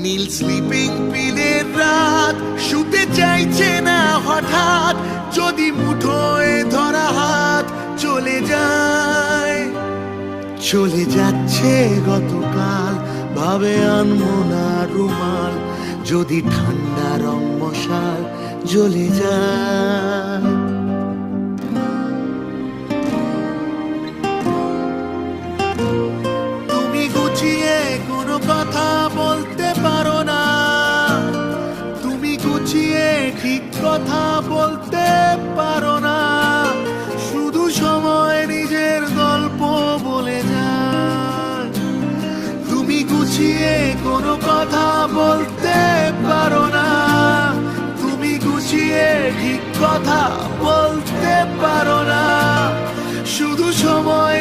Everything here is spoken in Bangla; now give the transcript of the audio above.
নীল স্লিপিং পিলের রাত, শুতে চাইছে না হঠাৎ, যদি মুঠোয় ধরা হাত চলে যায়। চলে যাচ্ছে গতকাল, ভাবে আনবো না রুমাল, যদি ঠান্ডা রং মশাল জ্বলে যায়। তুমি গুছিয়ে কোনো কথা বলতে পারো না, তুমি গুছিয়ে ঠিক কথা বলতে পারো না, শুধু সময় নিজের গল্প বলে যায়। তুমি গুছিয়ে কোনো কথা বলতে পারো না, তুমি গুছিয়ে ঠিক কথা বলতে পারো না, শুধু সময়